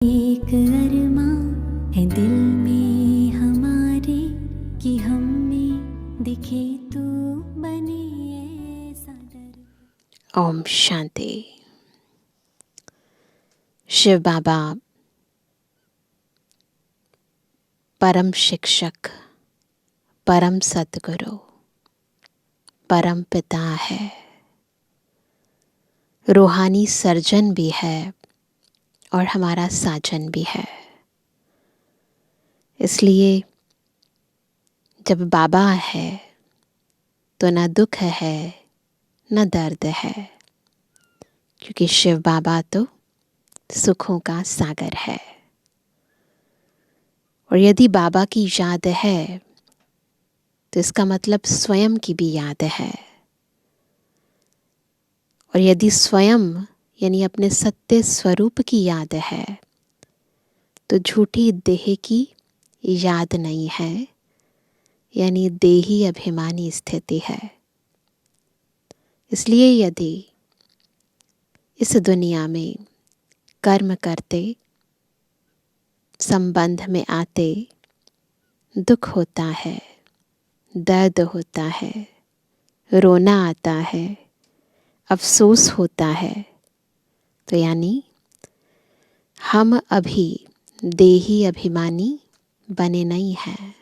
एक अरमां है दिल में हमारे कि हम में दिखे तू बने ऐसा डर। ओम शांति। शिव बाबा परम शिक्षक, परम सतगुरु, परम पिता है, रूहानी सर्जन भी है और हमारा साजन भी है। इसलिए जब बाबा है तो न दुख है न दर्द है, क्योंकि शिव बाबा तो सुखों का सागर है। और यदि बाबा की याद है तो इसका मतलब स्वयं की भी याद है। और यदि स्वयं यानी अपने सत्य स्वरूप की याद है तो झूठी देह की याद नहीं है, यानी देही अभिमानी स्थिति है। इसलिए यदि इस दुनिया में कर्म करते, संबंध में आते दुख होता है, दर्द होता है, रोना आता है, अफसोस होता है, तो यानी हम अभी देही अभिमानी बने नहीं हैं।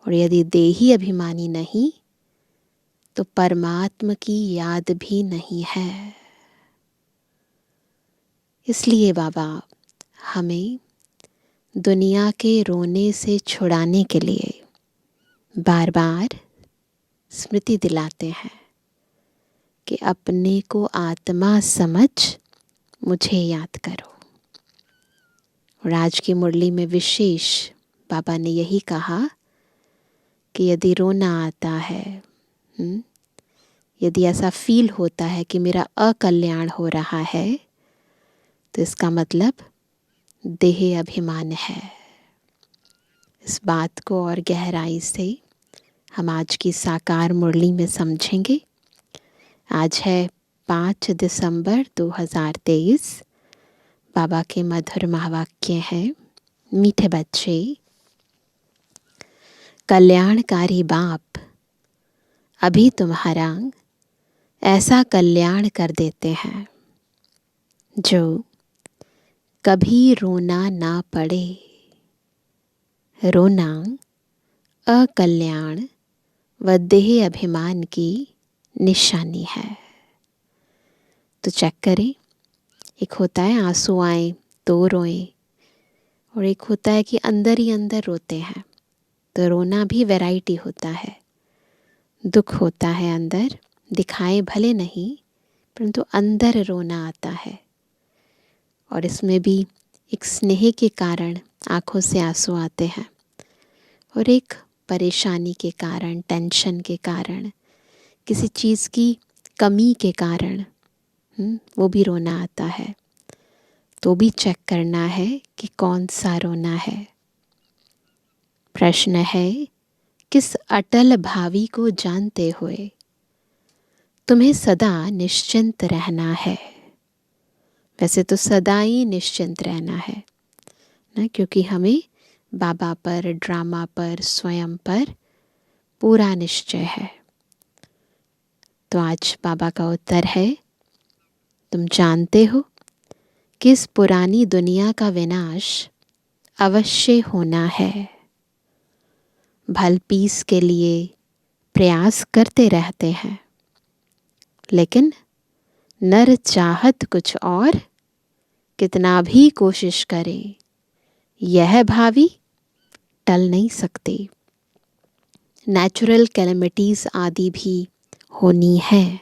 और यदि देही अभिमानी नहीं तो परमात्मा की याद भी नहीं है। इसलिए बाबा हमें दुनिया के रोने से छुड़ाने के लिए बार बार स्मृति दिलाते हैं कि अपने को आत्मा समझ मुझे याद करो। और आज की मुरली में विशेष बाबा ने यही कहा कि यदि रोना आता है, यदि ऐसा फील होता है कि मेरा अकल्याण हो रहा है, तो इसका मतलब देह अभिमान है। इस बात को और गहराई से हम आज की साकार मुरली में समझेंगे। आज है 5 दिसंबर 2023। बाबा के मधुर महावाक्य हैं, मीठे बच्चे, कल्याणकारी बाप अभी तुम्हारा ऐसा कल्याण कर देते हैं जो कभी रोना ना पड़े। रोना अकल्याण व देह अभिमान की निशानी है। तो चेक करें, एक होता है आंसू आए तो रोएं, और एक होता है कि अंदर ही अंदर रोते हैं। तो रोना भी वैरायटी होता है, दुख होता है अंदर, दिखाए भले नहीं परंतु अंदर रोना आता है। और इसमें भी एक स्नेह के कारण आंखों से आंसू आते हैं, और एक परेशानी के कारण, टेंशन के कारण, किसी चीज़ की कमी के कारण वो भी रोना आता है। तो भी चेक करना है कि कौन सा रोना है। प्रश्न है, किस अटल भावी को जानते हुए तुम्हें सदा निश्चिंत रहना है। वैसे तो सदा ही निश्चिंत रहना है ना, क्योंकि हमें बाबा पर, ड्रामा पर, स्वयं पर पूरा निश्चय है। तो आज बाबा का उत्तर है, तुम जानते हो कि इस पुरानी दुनिया का विनाश अवश्य होना है। भलपीस के लिए प्रयास करते रहते हैं, लेकिन नर चाहत कुछ और, कितना भी कोशिश करें यह भावी टल नहीं सकती। नेचुरल कैलेमिटीज आदि भी होनी है।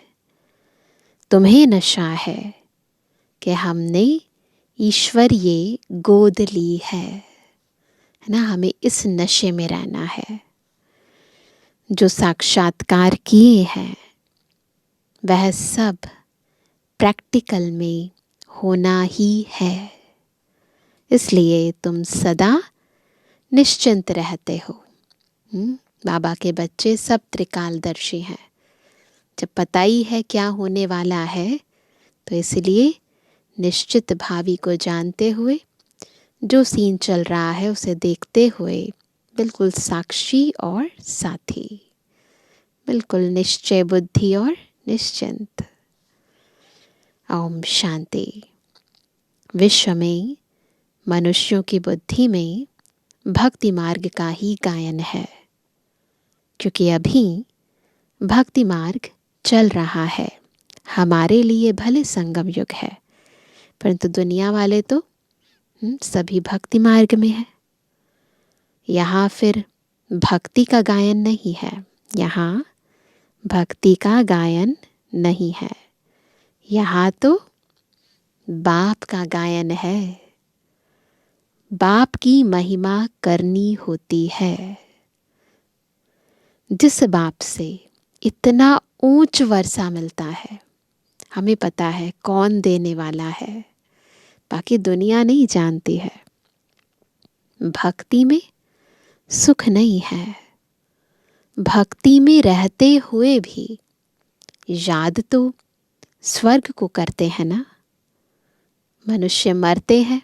तुम्हें नशा है कि हमने ईश्वरीय गोद ली है ना। हमें इस नशे में रहना है। जो साक्षात्कार किए हैं वह सब प्रैक्टिकल में होना ही है। इसलिए तुम सदा निश्चिंत रहते हो। बाबा के बच्चे सब त्रिकालदर्शी हैं। जब पता ही है क्या होने वाला है तो इसलिए निश्चित भावी को जानते हुए, जो सीन चल रहा है उसे देखते हुए, बिल्कुल साक्षी और साथी, बिल्कुल निश्चय बुद्धि और निश्चिंत। ओम शांति। विश्व में मनुष्यों की बुद्धि में भक्ति मार्ग का ही गायन है, क्योंकि अभी भक्ति मार्ग चल रहा है। हमारे लिए भले संगम युग है, परंतु दुनिया वाले तो सभी भक्ति मार्ग में है। यहाँ फिर भक्ति का गायन नहीं है, यहाँ भक्ति का गायन नहीं है, यहाँ तो बाप का गायन है। बाप की महिमा करनी होती है। जिस बाप से इतना ऊंच वर्षा मिलता है, हमें पता है कौन देने वाला है, बाकी दुनिया नहीं जानती है। भक्ति में सुख नहीं है। भक्ति में रहते हुए भी याद तो स्वर्ग को करते हैं ना। मनुष्य मरते हैं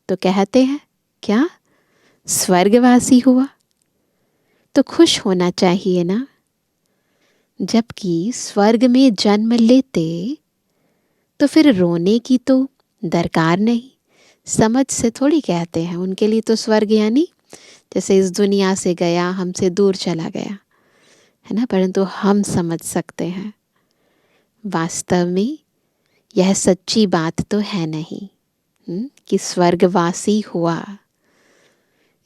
तो कहते हैं क्या स्वर्गवासी हुआ, तो खुश होना चाहिए ना। जबकि स्वर्ग में जन्म लेते तो फिर रोने की तो दरकार नहीं। समझ से थोड़ी कहते हैं, उनके लिए तो स्वर्ग यानी जैसे इस दुनिया से गया, हमसे दूर चला गया, है ना। परंतु हम समझ सकते हैं वास्तव में यह सच्ची बात तो है नहीं कि स्वर्गवासी हुआ,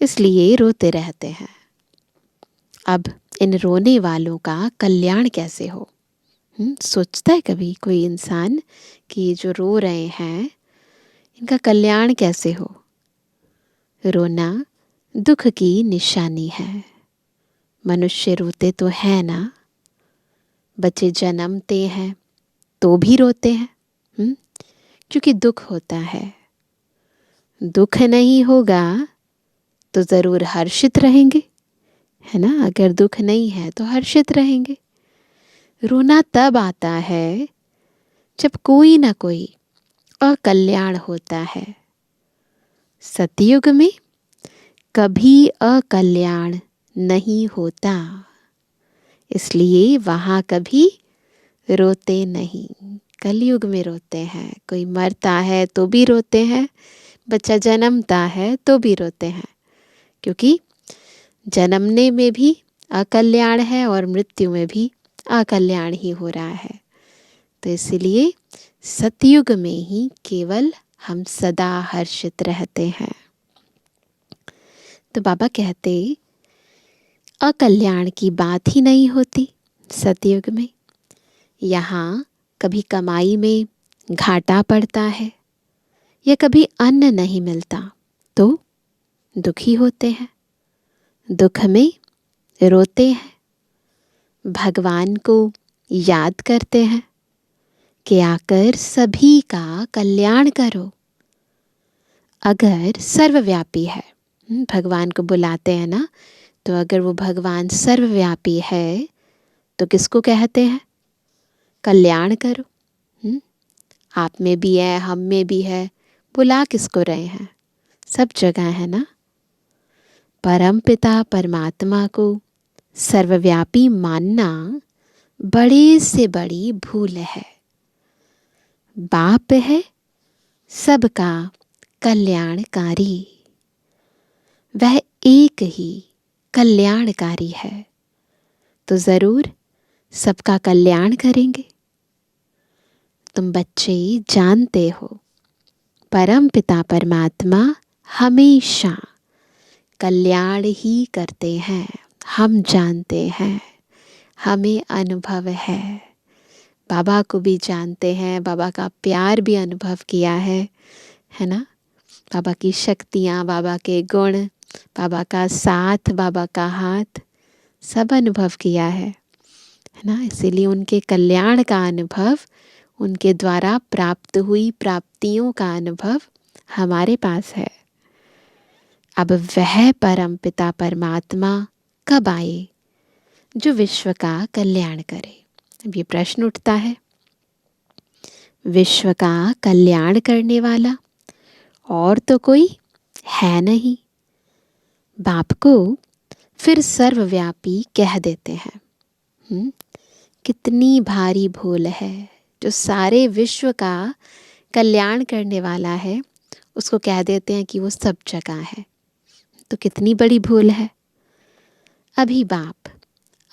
इसलिए रोते रहते हैं। अब इन रोने वालों का कल्याण कैसे हो? सोचता है कभी कोई इंसान कि ये जो रो रहे हैं इनका कल्याण कैसे हो? रोना दुख की निशानी है। मनुष्य रोते तो है ना। बच्चे जन्मते हैं तो भी रोते हैं क्योंकि दुख होता है। दुख नहीं होगा तो ज़रूर हर्षित रहेंगे, है ना। अगर दुख नहीं है तो हर्षित रहेंगे। रोना तब आता है जब कोई ना कोई अकल्याण होता है। सतयुग में कभी अकल्याण नहीं होता, इसलिए वहाँ कभी रोते नहीं। कलयुग में रोते हैं। कोई मरता है तो भी रोते हैं, बच्चा जन्मता है तो भी रोते हैं, क्योंकि जन्मने में भी अकल्याण है और मृत्यु में भी अकल्याण ही हो रहा है। तो इसलिए सतयुग में ही केवल हम सदा हर्षित रहते हैं। तो बाबा कहते अकल्याण की बात ही नहीं होती सतयुग में। यहाँ कभी कमाई में घाटा पड़ता है या कभी अन्न नहीं मिलता तो दुखी होते हैं, दुख में रोते हैं, भगवान को याद करते हैं कि आकर सभी का कल्याण करो। अगर सर्वव्यापी है, भगवान को बुलाते हैं ना, तो अगर वो भगवान सर्वव्यापी है तो किसको कहते हैं? कल्याण करो। आप में भी है, हम में भी है, बुला किसको रहे हैं? सब जगह है ना। परम पिता परमात्मा को सर्वव्यापी मानना बड़े से बड़ी भूल है। बाप है सबका कल्याणकारी, वह एक ही कल्याणकारी है, तो ज़रूर सबका कल्याण करेंगे। तुम बच्चे जानते हो परम पिता परमात्मा हमेशा कल्याण ही करते हैं। हम जानते हैं, हमें अनुभव है। बाबा को भी जानते हैं, बाबा का प्यार भी अनुभव किया है ना। बाबा की शक्तियाँ, बाबा के गुण, बाबा का साथ, बाबा का हाथ, सब अनुभव किया है ना। इसीलिए उनके कल्याण का अनुभव, उनके द्वारा प्राप्त हुई प्राप्तियों का अनुभव हमारे पास है। अब वह परम पिता परमात्मा कब आए जो विश्व का कल्याण करे? अब ये प्रश्न उठता है। विश्व का कल्याण करने वाला और तो कोई है नहीं। बाप को फिर सर्वव्यापी कह देते हैं। कितनी भारी भूल है। जो सारे विश्व का कल्याण करने वाला है उसको कह देते हैं कि वो सब जगह है, तो कितनी बड़ी भूल है। अभी बाप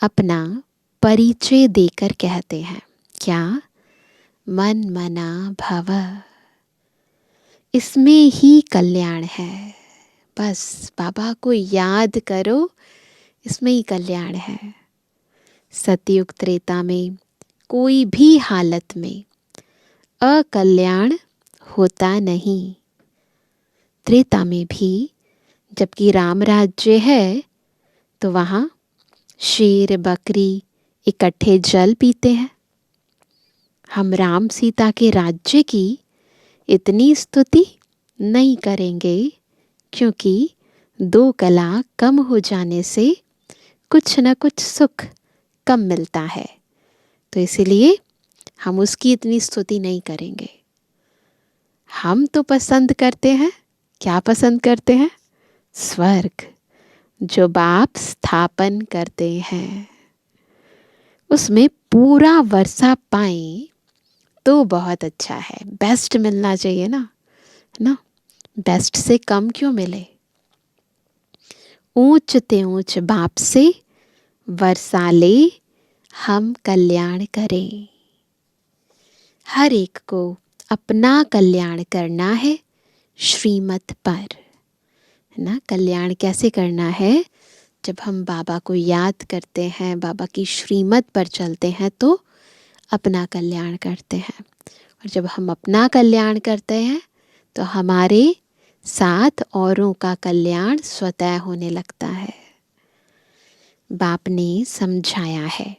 अपना परिचय देकर कहते हैं, क्या? मन मना भव, इसमें ही कल्याण है। बस बाबा को याद करो, इसमें ही कल्याण है। सतयुग त्रेता में कोई भी हालत में अकल्याण होता नहीं। त्रेता में भी जबकि राम राज्य है तो वहाँ शेर बकरी इकट्ठे जल पीते हैं। हम राम सीता के राज्य की इतनी स्तुति नहीं करेंगे, क्योंकि 2 कला कम हो जाने से कुछ न कुछ सुख कम मिलता है, तो इसीलिए हम उसकी इतनी स्तुति नहीं करेंगे। हम तो पसंद करते हैं, क्या पसंद करते हैं? स्वर्ग, जो बाप स्थापन करते हैं। उसमें पूरा वर्षा पाए तो बहुत अच्छा है। बेस्ट मिलना चाहिए ना, है ना? बेस्ट से कम क्यों मिले? ऊंच ते ऊंच बाप से वर्षा ले हम कल्याण करें। हर एक को अपना कल्याण करना है श्रीमत पर, है ना? कल्याण कैसे करना है? जब हम बाबा को याद करते हैं, बाबा की श्रीमत पर चलते हैं तो अपना कल्याण करते हैं। और जब हम अपना कल्याण करते हैं तो हमारे साथ औरों का कल्याण स्वतः होने लगता है। बाप ने समझाया है।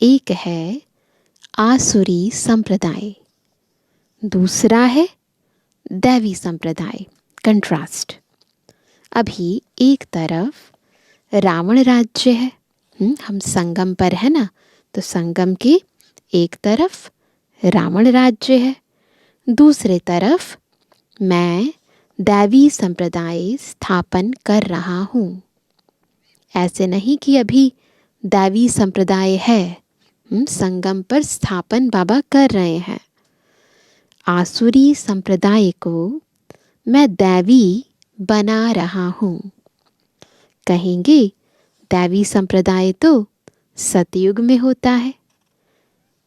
एक है आसुरी संप्रदाय, दूसरा है दैवी संप्रदाय। कंट्रास्ट। अभी एक तरफ रावण राज्य है, हम संगम पर है ना, तो संगम के एक तरफ रावण राज्य है, दूसरे तरफ मैं दैवी संप्रदाय स्थापन कर रहा हूँ। ऐसे नहीं कि अभी दैवी संप्रदाय है, संगम पर स्थापन बाबा कर रहे हैं। आसुरी संप्रदाय को मैं दैवी बना रहा हूँ। कहेंगे दैवी संप्रदाय तो सतयुग में होता है।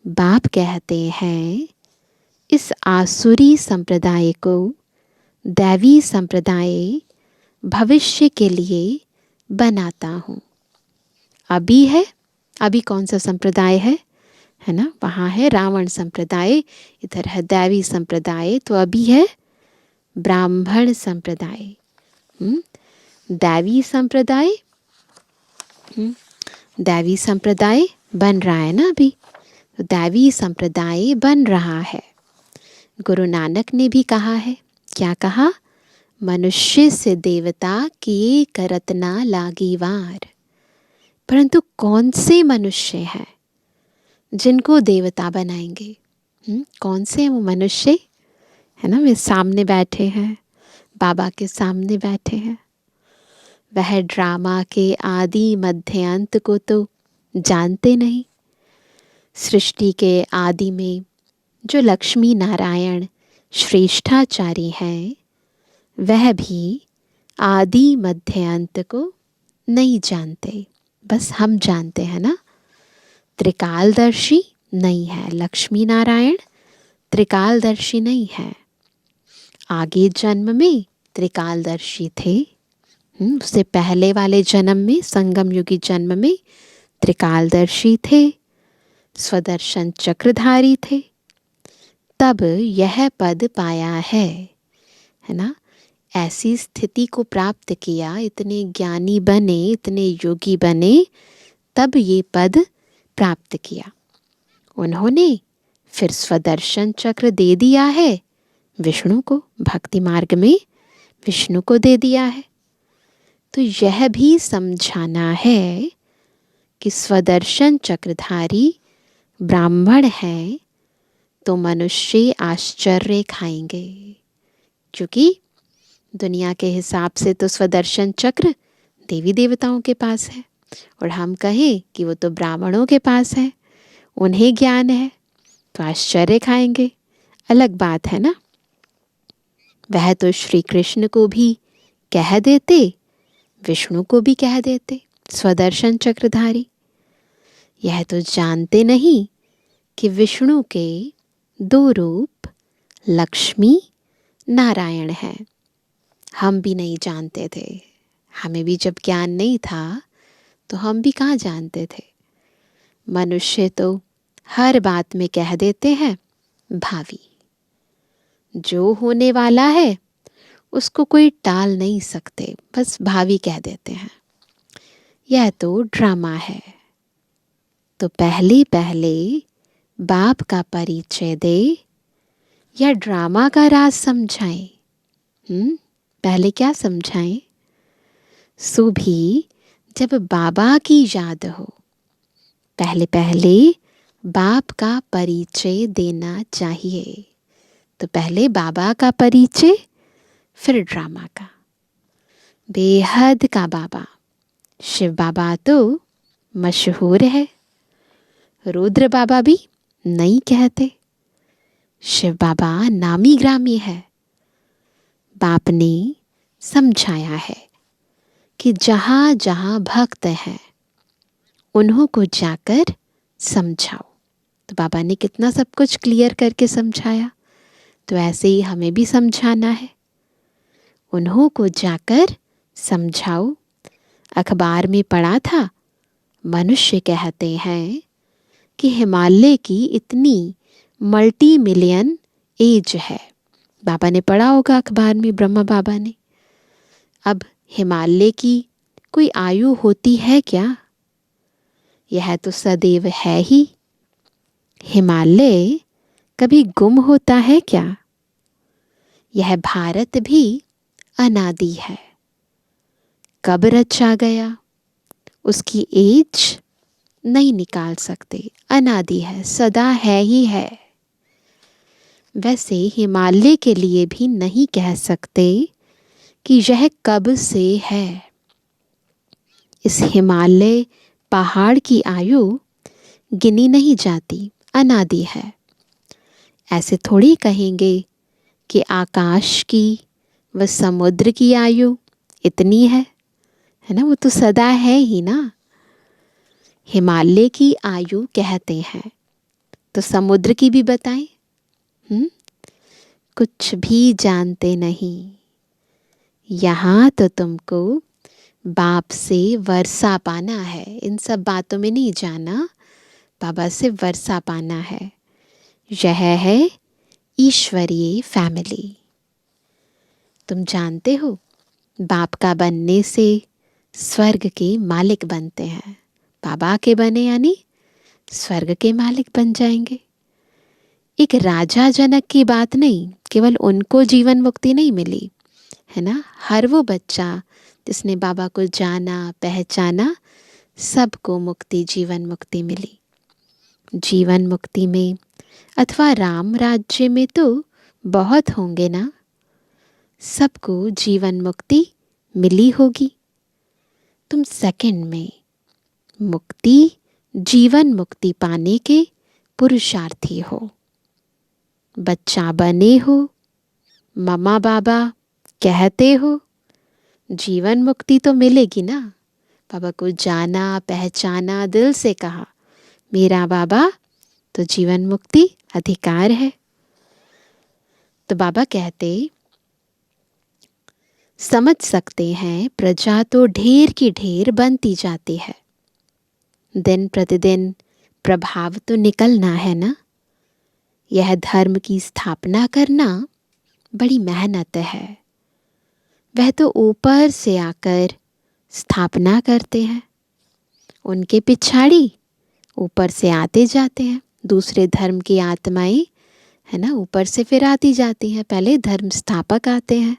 बाप कहते हैं इस आसुरी संप्रदाय को दैवी संप्रदाय भविष्य के लिए बनाता हूँ। अभी है, अभी कौन सा संप्रदाय है ना? वहाँ है रावण संप्रदाय, इधर है दैवी संप्रदाय, तो अभी है ब्राह्मण संप्रदाय। दैवी संप्रदाय, दैवी संप्रदाय बन रहा है ना अभी, तो दैवी संप्रदाय बन रहा है। गुरु नानक ने भी कहा है, क्या कहा? मनुष्य से देवता किए करत ना लागी वार। परंतु कौन से मनुष्य हैं जिनको देवता बनाएंगे? कौन से हैं वो मनुष्य? है ना, वे सामने बैठे हैं, बाबा के सामने बैठे हैं। वह ड्रामा के आदि मध्य अंत को तो जानते नहीं। सृष्टि के आदि में जो लक्ष्मी नारायण श्रेष्ठाचारी हैं, वह भी आदि मध्य अंत को नहीं जानते। बस हम जानते हैं ना। त्रिकालदर्शी नहीं है लक्ष्मी नारायण, त्रिकालदर्शी नहीं है। आगे जन्म में त्रिकालदर्शी थे, उससे पहले वाले जन्म में, संगम युगी जन्म में त्रिकालदर्शी थे, स्वदर्शन चक्रधारी थे। तब यह पद पाया है ना। ऐसी स्थिति को प्राप्त किया, इतने ज्ञानी बने, इतने योगी बने, तब ये पद प्राप्त किया उन्होंने। फिर स्वदर्शन चक्र दे दिया है विष्णु को, भक्ति मार्ग में विष्णु को दे दिया है। तो यह भी समझाना है कि स्वदर्शन चक्रधारी ब्राह्मण हैं, तो मनुष्य आश्चर्य खाएंगे, क्योंकि दुनिया के हिसाब से तो स्वदर्शन चक्र देवी देवताओं के पास है, और हम कहें कि वो तो ब्राह्मणों के पास है, उन्हें ज्ञान है, तो आश्चर्य खाएंगे। अलग बात है ना। वह तो श्री कृष्ण को भी कह देते, विष्णु को भी कह देते स्वदर्शन चक्रधारी। यह तो जानते नहीं कि विष्णु के 2 रूप लक्ष्मी नारायण हैं। हम भी नहीं जानते थे, हमें भी जब ज्ञान नहीं था तो हम भी कहाँ जानते थे। मनुष्य तो हर बात में कह देते हैं भावी। जो होने वाला है उसको कोई टाल नहीं सकते, बस भावी कह देते हैं। यह तो ड्रामा है। तो पहले पहले बाप का परिचय दे या ड्रामा का राज समझाएं? पहले क्या समझाएं? सो भी जब बाबा की याद हो, पहले पहले बाप का परिचय देना चाहिए। तो पहले बाबा का परिचय, फिर ड्रामा का। बेहद का बाबा शिव बाबा तो मशहूर है, रुद्र बाबा भी नहीं कहते। शिव बाबा नामी ग्रामी है। बाप ने समझाया है कि जहाँ जहाँ भक्त हैं उन्हों को जाकर समझाओ। तो बाबा ने कितना सब कुछ क्लियर करके समझाया, तो ऐसे ही हमें भी समझाना है। उन्हों को जाकर समझाओ। अखबार में पढ़ा था, मनुष्य कहते हैं कि हिमालय की इतनी मल्टी मिलियन एज है। बाबा ने पढ़ा होगा अखबार में, ब्रह्मा बाबा ने। अब हिमालय की कोई आयु होती है क्या? यह तो सदैव है ही। हिमालय कभी गुम होता है क्या? यह भारत भी अनादि है। कब रचा गया उसकी एज नहीं निकाल सकते, अनादि है, सदा है ही है। वैसे हिमालय के लिए भी नहीं कह सकते कि यह कब से है। इस हिमालय पहाड़ की आयु गिनी नहीं जाती, अनादि है। ऐसे थोड़ी कहेंगे कि आकाश की व समुद्र की आयु इतनी है ना, वो तो सदा है ही ना। हिमालय की आयु कहते हैं, तो समुद्र की भी बताएं? कुछ भी जानते नहीं। यहाँ तो तुमको बाप से वर्षा पाना है, इन सब बातों में नहीं जाना। बाबा से वर्षा पाना है। यह है ईश्वरीय फैमिली। तुम जानते हो, बाप का बनने से स्वर्ग के मालिक बनते हैं। बाबा के बने यानी स्वर्ग के मालिक बन जाएंगे। एक राजा जनक की बात नहीं, केवल उनको जीवन मुक्ति नहीं मिली है ना। हर वो बच्चा जिसने बाबा को जाना पहचाना, सबको मुक्ति, जीवन मुक्ति मिली। जीवन मुक्ति में अथवा राम राज्य में तो बहुत होंगे ना, सबको जीवन मुक्ति मिली होगी। तुम सेकंड में मुक्ति, जीवन मुक्ति पाने के पुरुषार्थी हो। बच्चा बने हो, मम्मा बाबा कहते हो, जीवन मुक्ति तो मिलेगी ना। बाबा को जाना पहचाना, दिल से कहा मेरा बाबा, तो जीवन मुक्ति अधिकार है। तो बाबा कहते, समझ सकते हैं प्रजा तो ढेर की ढेर बनती जाती है, दिन प्रतिदिन प्रभाव तो निकलना है ना। यह धर्म की स्थापना करना बड़ी मेहनत है। वह तो ऊपर से आकर स्थापना करते हैं, उनके पिछाड़ी ऊपर से आते जाते हैं दूसरे धर्म की आत्माएं, है ना, ऊपर से फिर आती जाती हैं। पहले धर्म स्थापक आते हैं।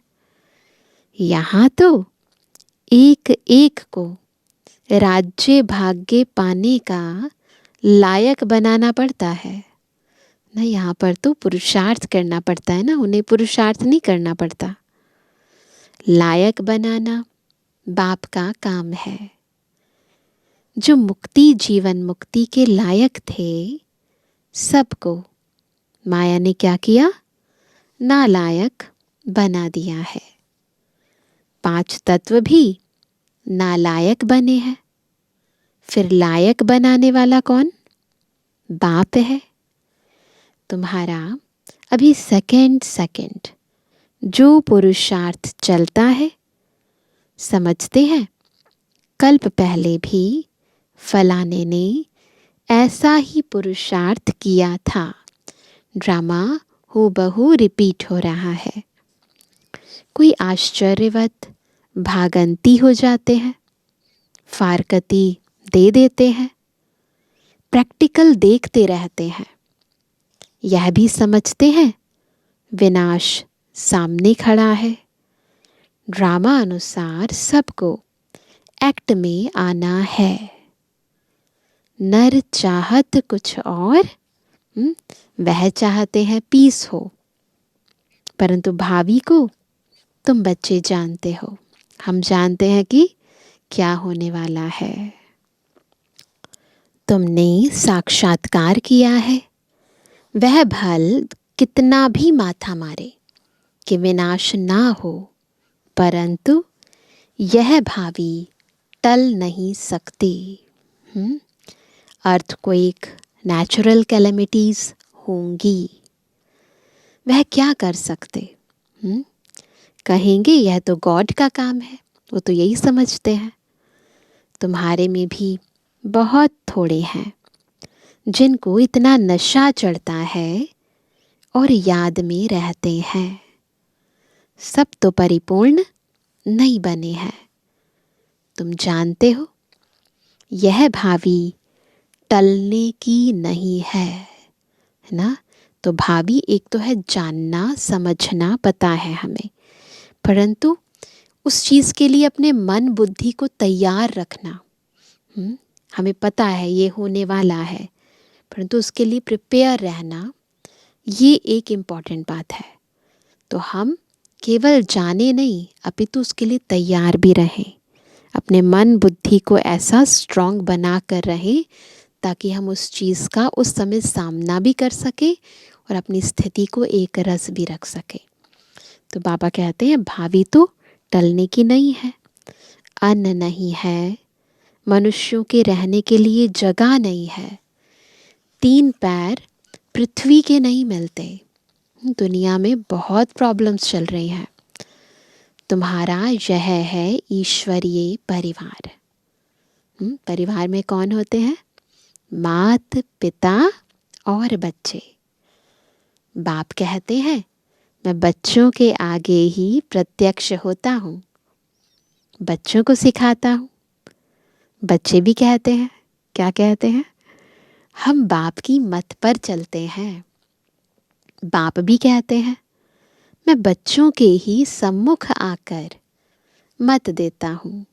यहाँ तो एक एक को राज्य भाग्य पाने का लायक बनाना पड़ता है। ना, यहाँ पर तो पुरुषार्थ करना पड़ता है ना, उन्हें पुरुषार्थ नहीं करना पड़ता। लायक बनाना बाप का काम है। जो मुक्ति, जीवन मुक्ति के लायक थे, सबको माया ने क्या किया? नालायक बना दिया है। 5 तत्व भी नालायक बने हैं। फिर लायक बनाने वाला कौन? बाप है। तुम्हारा अभी सेकंड सेकंड जो पुरुषार्थ चलता है, समझते हैं कल्प पहले भी फलाने ने ऐसा ही पुरुषार्थ किया था। ड्रामा हूबहू रिपीट हो रहा है। कोई आश्चर्यवत भागंती हो जाते हैं, फारकती दे देते हैं, प्रैक्टिकल देखते रहते हैं। यह भी समझते हैं विनाश सामने खड़ा है। ड्रामा अनुसार सबको एक्ट में आना है। नर चाहत कुछ और, वह चाहते हैं पीस हो, परंतु भावी को तुम बच्चे जानते हो, हम जानते हैं कि क्या होने वाला है। तुमने साक्षात्कार किया है। वह भल कितना भी माथा मारे कि विनाश ना हो, परंतु यह भावी टल नहीं सकती। अर्थक्वेक, नेचुरल कैलेमिटीज होंगी, वह क्या कर सकते? कहेंगे यह तो गॉड का काम है, वो तो यही समझते हैं। तुम्हारे में भी बहुत थोड़े हैं जिनको इतना नशा चढ़ता है और याद में रहते हैं। सब तो परिपूर्ण नहीं बने हैं। तुम जानते हो यह भावी टलने की नहीं है ना। तो भावी एक तो है जानना, समझना, पता है हमें, परंतु उस चीज़ के लिए अपने मन बुद्धि को तैयार रखना। हमें पता है ये होने वाला है, परंतु उसके लिए प्रिपेयर रहना, ये एक इम्पॉर्टेंट बात है। तो हम केवल जाने नहीं, अपितु उसके लिए तैयार भी रहें। अपने मन बुद्धि को ऐसा स्ट्रॉन्ग बना कर रहें ताकि हम उस चीज़ का उस समय सामना भी कर सके और अपनी स्थिति को एक रस भी रख सके। तो बाबा कहते हैं भावी तो टलने की नहीं है। अन्न नहीं है, मनुष्यों के रहने के लिए जगह नहीं है, 3 पैर पृथ्वी के नहीं मिलते। दुनिया में बहुत प्रॉब्लम्स चल रही हैं। तुम्हारा यह है ईश्वरीय परिवार। परिवार में कौन होते हैं? मात पिता और बच्चे। बाप कहते हैं मैं बच्चों के आगे ही प्रत्यक्ष होता हूँ, बच्चों को सिखाता हूँ। बच्चे भी कहते हैं, क्या कहते हैं? हम बाप की मत पर चलते हैं। बाप भी कहते हैं मैं बच्चों के ही सम्मुख आकर मत देता हूँ,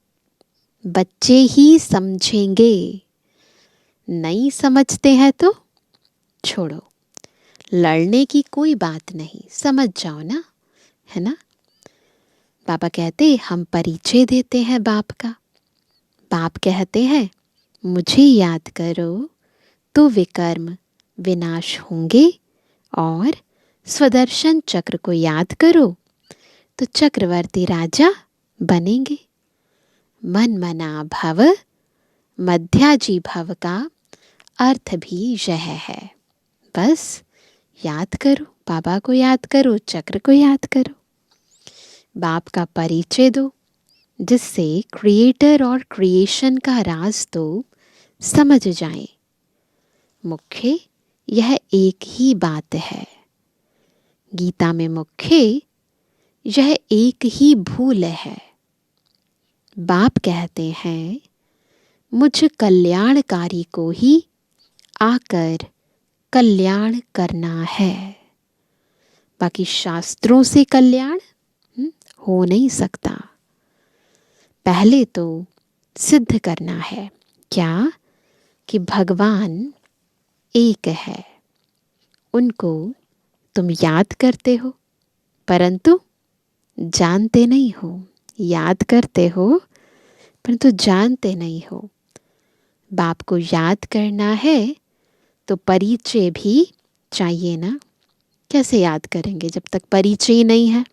बच्चे ही समझेंगे। नहीं समझते हैं तो छोड़ो, लड़ने की कोई बात नहीं, समझ जाओ ना, है ना। बाबा कहते हम परिचय देते हैं बाप का। बाप कहते हैं मुझे याद करो तो विकर्म विनाश होंगे, और स्वदर्शन चक्र को याद करो तो चक्रवर्ती राजा बनेंगे। मन मना भव मध्याजी भव का अर्थ भी यह है। बस याद करो, बाबा को याद करो, चक्र को याद करो, बाप का परिचय दो, जिससे क्रिएटर और क्रिएशन का राज तो समझ जाएं। मुख्य यह एक ही बात है। गीता में मुख्य यह एक ही भूल है। बाप कहते हैं मुझ कल्याणकारी को ही आकर कल्याण करना है। बाकी शास्त्रों से कल्याण हो नहीं सकता। पहले तो सिद्ध करना है क्या? कि भगवान एक है उनको तुम याद करते हो परंतु जानते नहीं हो। याद करते हो परंतु जानते नहीं हो। बाप को याद करना है तो परिचय भी चाहिए ना। कैसे याद करेंगे जब तक परिचय नहीं है?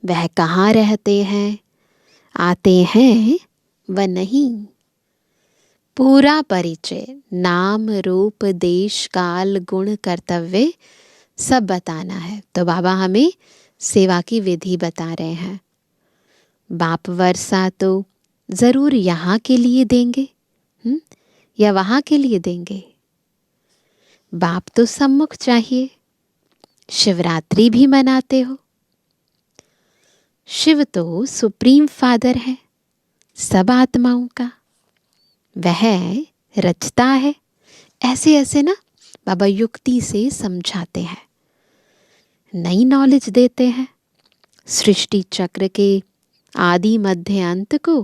वह कहाँ रहते हैं, आते हैं व नहीं। पूरा परिचय, नाम रूप देश काल गुण कर्तव्य सब बताना है। तो बाबा हमें सेवा की विधि बता रहे हैं। बाप वर्षा तो ज़रूर यहाँ के लिए देंगे या वहाँ के लिए देंगे। बाप तो सम्मुख चाहिए। शिवरात्रि भी मनाते हो। शिव तो सुप्रीम फादर है सब आत्माओं का। वह रचता है। ऐसे ऐसे ना बाबा युक्ति से समझाते हैं, नई नॉलेज देते हैं। सृष्टि चक्र के आदि मध्य अंत को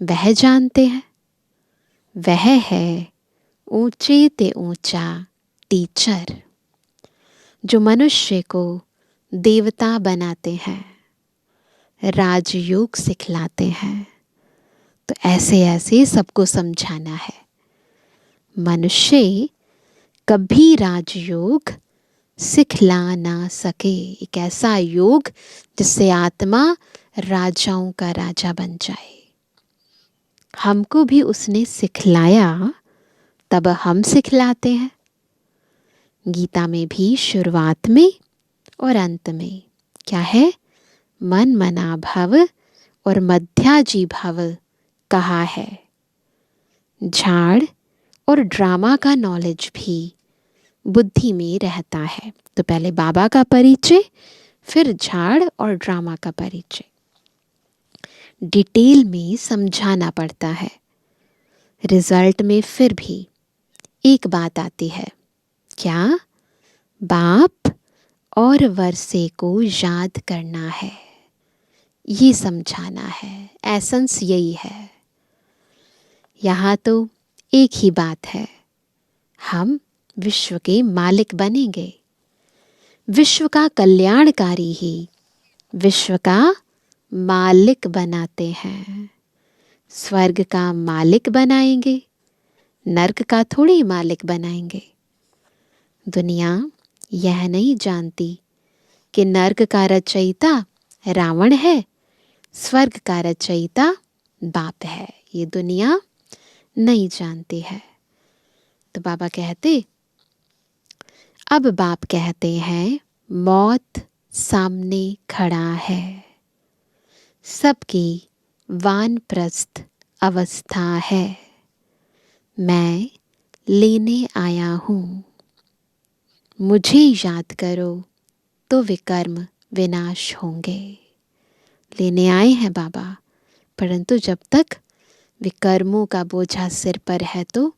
वह जानते हैं। वह है ऊंचे ते ऊंचा टीचर जो मनुष्य को देवता बनाते हैं, राजयोग सिखलाते हैं। तो ऐसे ऐसे सबको समझाना है। मनुष्य कभी राजयोग सिखला ना सके। एक ऐसा योग जिससे आत्मा राजाओं का राजा बन जाए। हमको भी उसने सिखलाया, तब हम सिखलाते हैं। गीता में भी शुरुआत में और अंत में क्या है? मन मना भव और मध्याजी भव कहा है। झाड़ और ड्रामा का नॉलेज भी बुद्धि में रहता है। तो पहले बाबा का परिचय, फिर झाड़ और ड्रामा का परिचय। डिटेल में समझाना पड़ता है। रिजल्ट में फिर भी एक बात आती है, क्या? बाप और वर्षे को याद करना है। ये समझाना है। एसेंस यही है। यहाँ तो एक ही बात है, हम विश्व के मालिक बनेंगे। विश्व का कल्याणकारी ही विश्व का मालिक बनाते हैं। स्वर्ग का मालिक बनाएंगे, नर्क का थोड़ी मालिक बनाएंगे। दुनिया यह नहीं जानती कि नर्क का रचयिता रावण है, स्वर्ग का रचयिता बाप है। ये दुनिया नहीं जानती है। तो बाबा कहते, अब बाप कहते हैं मौत सामने खड़ा है। सबकी वानप्रस्थ अवस्था है। मैं लेने आया हूँ। मुझे याद करो तो विकर्म विनाश होंगे। लेने आए हैं बाबा, परंतु जब तक विकर्मों का बोझा सिर पर है तो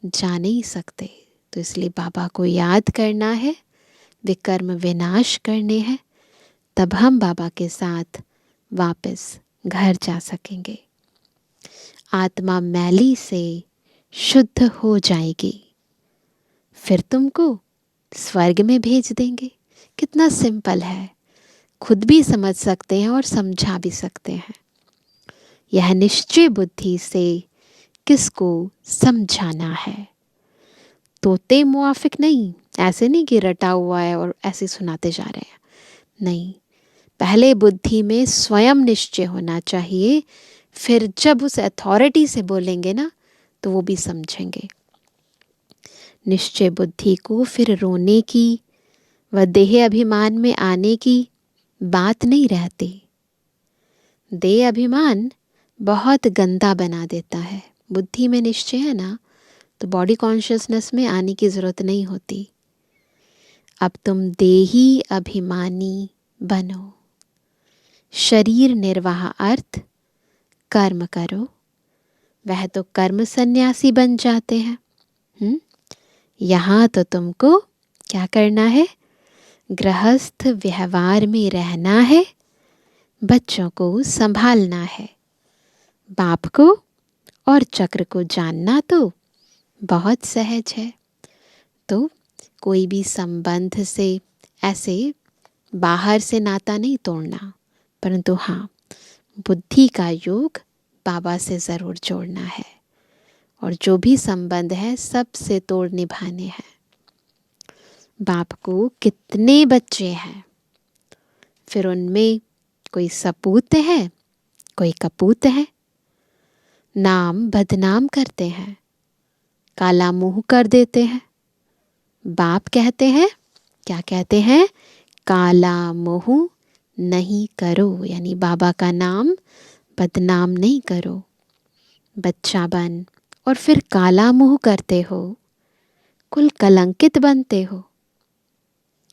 जा नहीं सकते। तो इसलिए बाबा को याद करना है, विकर्म विनाश करने हैं, तब हम बाबा के साथ वापस घर जा सकेंगे। आत्मा मैली से शुद्ध हो जाएगी, फिर तुमको स्वर्ग में भेज देंगे। कितना सिंपल है, खुद भी समझ सकते हैं और समझा भी सकते हैं। यह निश्चय बुद्धि से किसको समझाना है। तोते मुआफिक नहीं, ऐसे नहीं कि रटा हुआ है और ऐसे सुनाते जा रहे हैं। नहीं, पहले बुद्धि में स्वयं निश्चय होना चाहिए, फिर जब उस अथॉरिटी से बोलेंगे ना तो वो भी समझेंगे। निश्चय बुद्धि को फिर रोने की व देह अभिमान में आने की बात नहीं रहती। देह अभिमान बहुत गंदा बना देता है। बुद्धि में निश्चय है ना तो बॉडी कॉन्शियसनेस में आने की ज़रूरत नहीं होती। अब तुम देही अभिमानी बनो। शरीर निर्वाह अर्थ कर्म करो। वह तो कर्म सन्यासी बन जाते हैं। यहाँ तो तुमको क्या करना है? गृहस्थ व्यवहार में रहना है, बच्चों को संभालना है। बाप को और चक्र को जानना तो बहुत सहज है। तो कोई भी संबंध से ऐसे बाहर से नाता नहीं तोड़ना, परंतु हाँ, बुद्धि का योग बाबा से ज़रूर जोड़ना है। और जो भी संबंध है सबसे तोड़ निभाने हैं। बाप को कितने बच्चे हैं, फिर उनमें कोई सपूत है, कोई कपूत है, नाम बदनाम करते हैं, काला मुंह कर देते हैं। बाप कहते हैं, क्या कहते हैं? काला मुंह नहीं करो, यानी बाबा का नाम बदनाम नहीं करो। बच्चा बन और फिर काला मुंह करते हो, कुल कलंकित बनते हो।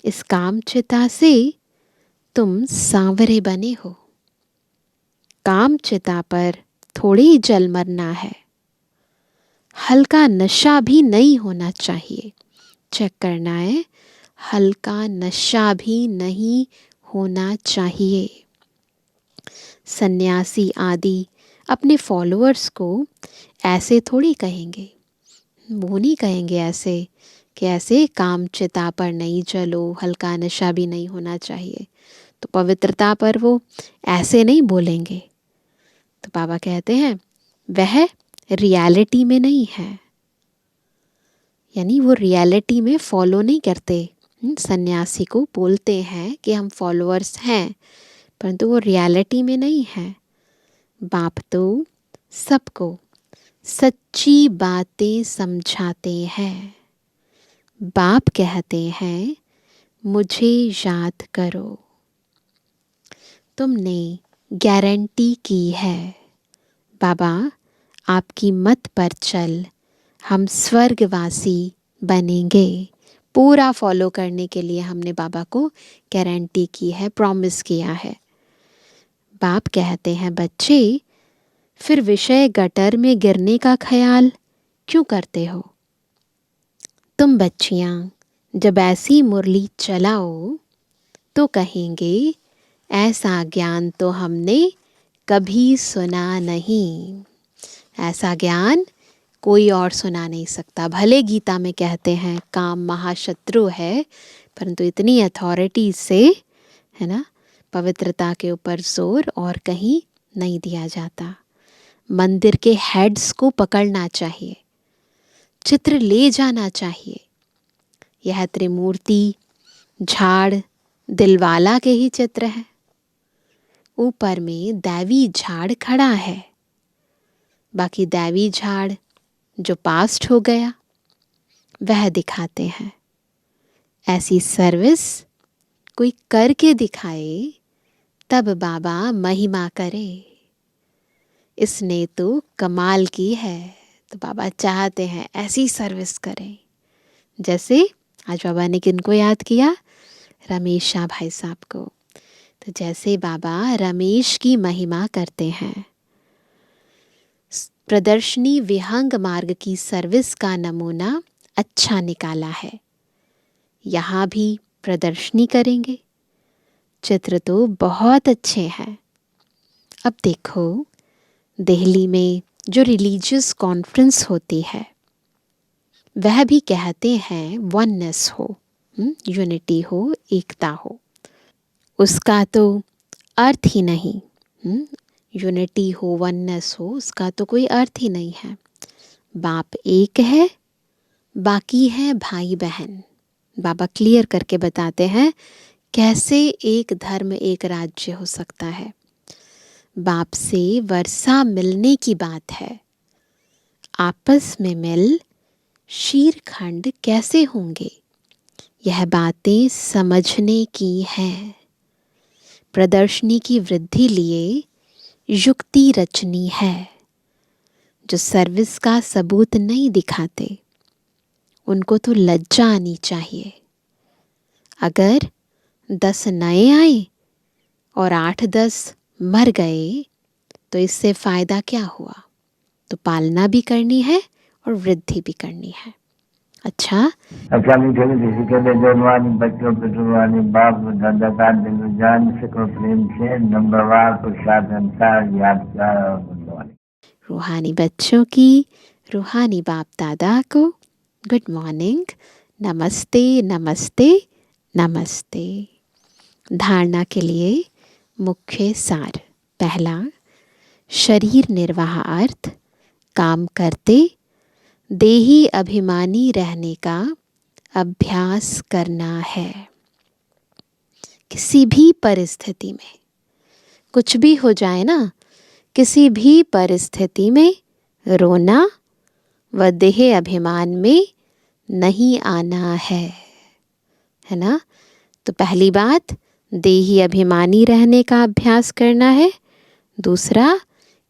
इस काम चिता से तुम सांवरे बने हो। काम चिता पर थोड़ी जल मरना है, हल्का नशा भी नहीं होना चाहिए। चेक करना है, हल्का नशा भी नहीं होना चाहिए। सन्यासी आदि अपने फॉलोअर्स को ऐसे थोड़ी कहेंगे, वो नहीं कहेंगे ऐसे कि ऐसे काम चिता पर नहीं चलो, हल्का नशा भी नहीं होना चाहिए। तो पवित्रता पर वो ऐसे नहीं बोलेंगे। तो बाबा कहते हैं वह रियलिटी में नहीं है, यानी वो रियलिटी में फॉलो नहीं करते। सन्यासी को बोलते हैं कि हम फॉलोअर्स हैं, परंतु वो रियलिटी में नहीं है। बाप तो सबको सच्ची बातें समझाते हैं। बाप कहते हैं मुझे याद करो। तुमने गारंटी की है, बाबा आपकी मत पर चल हम स्वर्गवासी बनेंगे। पूरा फॉलो करने के लिए हमने बाबा को गारंटी की है, प्रॉमिस किया है। बाप कहते हैं बच्चे, फिर विषय गटर में गिरने का ख्याल क्यों करते हो? तुम बच्चियां जब ऐसी मुरली चलाओ तो कहेंगे ऐसा ज्ञान तो हमने कभी सुना नहीं। ऐसा ज्ञान कोई और सुना नहीं सकता। भले गीता में कहते हैं काम महाशत्रु है, परंतु इतनी अथॉरिटी से, है ना, पवित्रता के ऊपर जोर और कहीं नहीं दिया जाता। मंदिर के हेड्स को पकड़ना चाहिए, चित्र ले जाना चाहिए। यह त्रिमूर्ति झाड़ दिलवाला के ही चित्र है। ऊपर में दैवी झाड़ खड़ा है, बाकी दैवी झाड़ जो पास्ट हो गया वह दिखाते हैं। ऐसी सर्विस कोई करके दिखाए तब बाबा महिमा करे। इसने तो कमाल की है, तो बाबा चाहते हैं ऐसी सर्विस करें। जैसे आज बाबा ने किनको याद किया? रमेश शाह भाई साहब को। तो जैसे बाबा रमेश की महिमा करते हैं। प्रदर्शनी विहंग मार्ग की सर्विस का नमूना अच्छा निकाला है। यहाँ भी प्रदर्शनी करेंगे। चित्र तो बहुत अच्छे हैं। अब देखो, दिल्ली में जो रिलीजियस कॉन्फ्रेंस होती है वह भी कहते हैं वननेस हो, यूनिटी हो, एकता हो। उसका तो अर्थ ही नहीं, यूनिटी हो, वननेस हो, उसका तो कोई अर्थ ही नहीं है। बाप एक है, बाकी है भाई बहन। बाबा क्लियर करके बताते हैं कैसे एक धर्म एक राज्य हो सकता है। बाप से वर्षा मिलने की बात है, आपस में मिल शीरखंड कैसे होंगे? यह बातें समझने की हैं। प्रदर्शनी की वृद्धि लिए युक्ति रचनी है। जो सर्विस का सबूत नहीं दिखाते उनको तो लज्जा आनी चाहिए। अगर 10 नए आए और 8-10 मर गए तो इससे फ़ायदा क्या हुआ? तो पालना भी करनी है और वृद्धि भी करनी है। अच्छा, मीठे मीठे के जवानी बच्चों पे जुबानी बाप दादा का दिल जान से को प्रेम से नंबरवार प्रसाद अंसार यादगार और बुलवानी। रूहानी बच्चों की रूहानी बाप दादा को गुड मॉर्निंग, नमस्ते नमस्ते नमस्ते। धारणा के लिए मुख्य सार। पहला, शरीर निर्वाह अर्थ काम करते देही अभिमानी रहने का अभ्यास करना है। किसी भी परिस्थिति में, कुछ भी हो जाए ना, किसी भी परिस्थिति में रोना व देह अभिमान में नहीं आना है ना। तो पहली बात, देही अभिमानी रहने का अभ्यास करना है। दूसरा,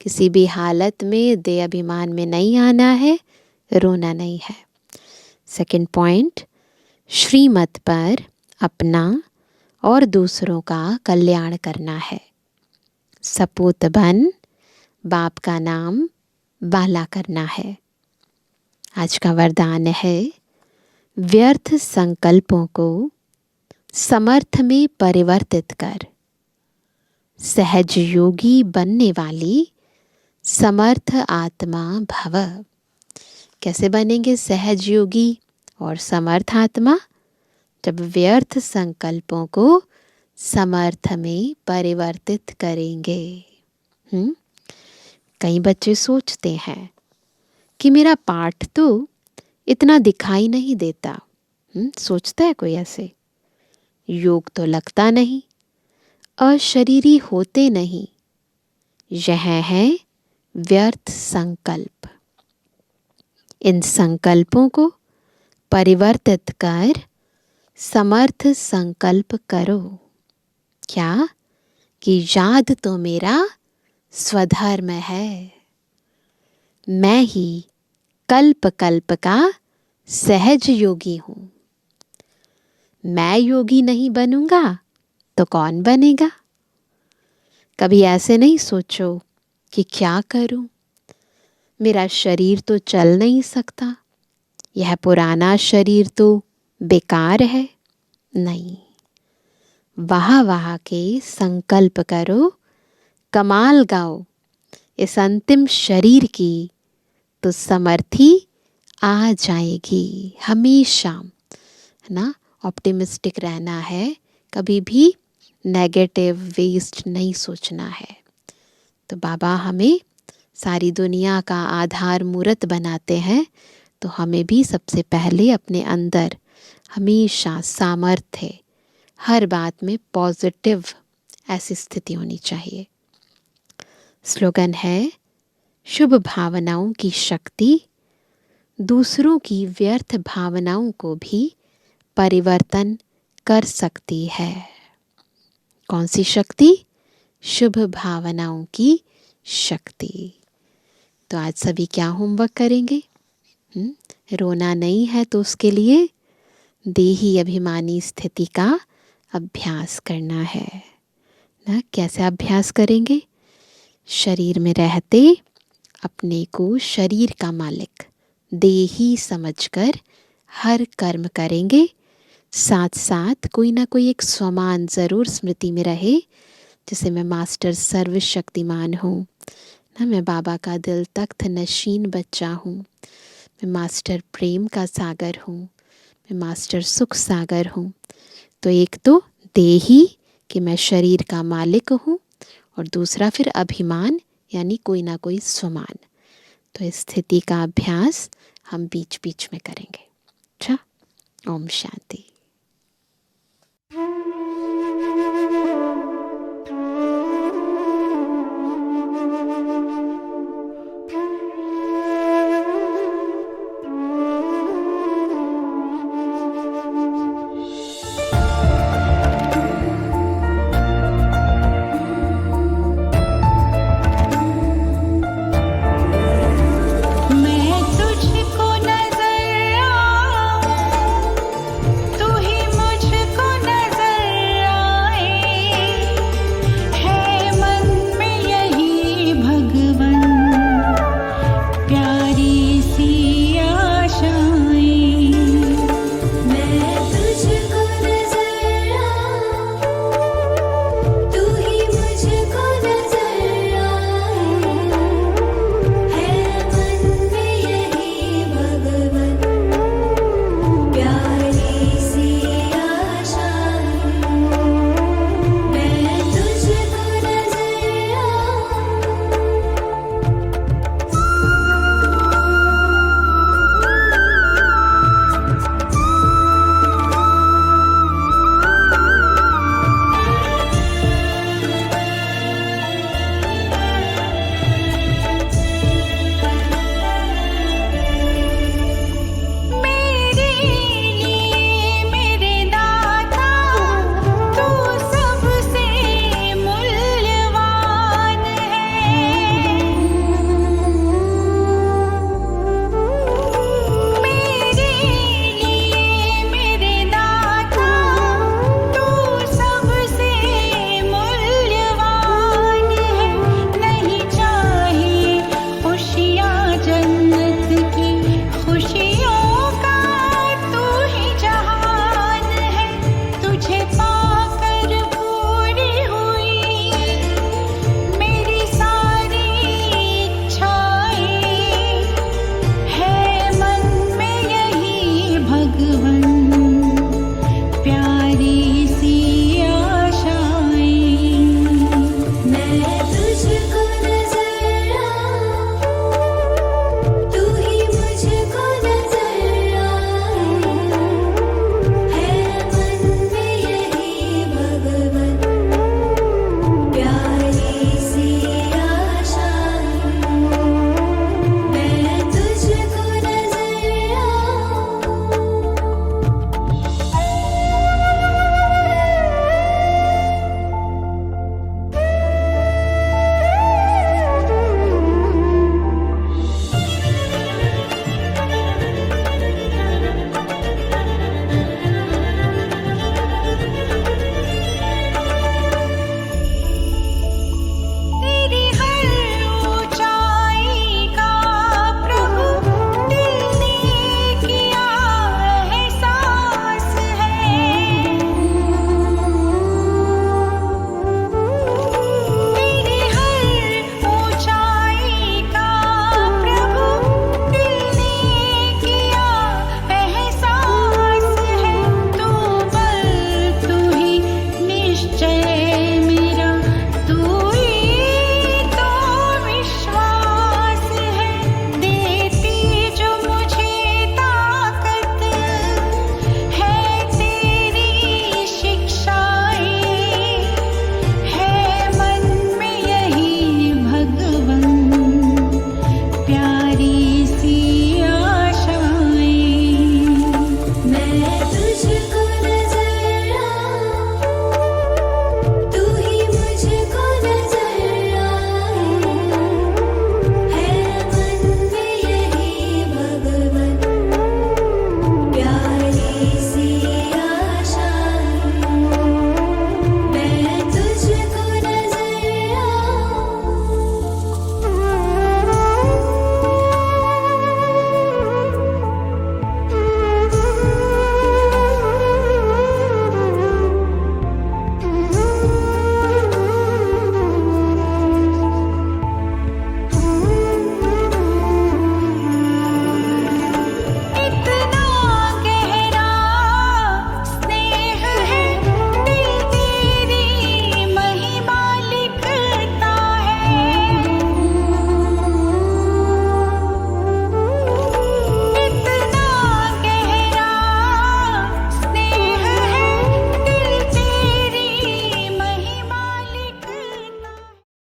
किसी भी हालत में देह अभिमान में नहीं आना है, रोना नहीं है। सेकंड पॉइंट, श्रीमत पर अपना और दूसरों का कल्याण करना है। सपूत बन बाप का नाम बाला करना है। आज का वरदान है, व्यर्थ संकल्पों को समर्थ में परिवर्तित कर सहज योगी बनने वाली समर्थ आत्मा भव। कैसे बनेंगे सहज योगी और समर्थ आत्मा? जब व्यर्थ संकल्पों को समर्थ में परिवर्तित करेंगे। कई बच्चे सोचते हैं कि मेरा पाठ तो इतना दिखाई नहीं देता। सोचता है कोई ऐसे? योग तो लगता नहीं, अशरीरी होते नहीं। यह है व्यर्थ संकल्प। इन संकल्पों को परिवर्तित कर समर्थ संकल्प करो। क्या? कि याद तो मेरा स्वधर्म है, मैं ही कल्प कल्प का सहज योगी हूँ। मैं योगी नहीं बनूंगा तो कौन बनेगा? कभी ऐसे नहीं सोचो कि क्या करूं, मेरा शरीर तो चल नहीं सकता, यह पुराना शरीर तो बेकार है। नहीं, वाह वाह के संकल्प करो, कमाल गाओ इस अंतिम शरीर की, तो समर्थी आ जाएगी हमेशा, है ना। ऑप्टिमिस्टिक रहना है, कभी भी नेगेटिव वेस्ट नहीं सोचना है। तो बाबा हमें सारी दुनिया का आधार मूर्त बनाते हैं, तो हमें भी सबसे पहले अपने अंदर हमेशा सामर्थ्य, हर बात में पॉजिटिव ऐसी स्थिति होनी चाहिए। स्लोगन है, शुभ भावनाओं की शक्ति दूसरों की व्यर्थ भावनाओं को भी परिवर्तन कर सकती है। कौन सी शक्ति? शुभ भावनाओं की शक्ति। तो आज सभी क्या होमवर्क करेंगे? रोना नहीं है तो उसके लिए देही अभिमानी स्थिति का अभ्यास करना है ना। कैसे अभ्यास करेंगे? शरीर में रहते अपने को शरीर का मालिक देही समझकर हर कर्म करेंगे। साथ साथ कोई ना कोई एक स्वमान ज़रूर स्मृति में रहे, जैसे मैं मास्टर सर्वशक्तिमान हूँ ना, मैं बाबा का दिल तख्त नशीन बच्चा हूँ, मैं मास्टर प्रेम का सागर हूँ, मैं मास्टर सुख सागर हूँ। तो एक तो देही कि मैं शरीर का मालिक हूँ, और दूसरा फिर अभिमान यानी कोई ना कोई स्वमान। तो इस स्थिति का अभ्यास हम बीच बीच में करेंगे। अच्छा, ओम शांति।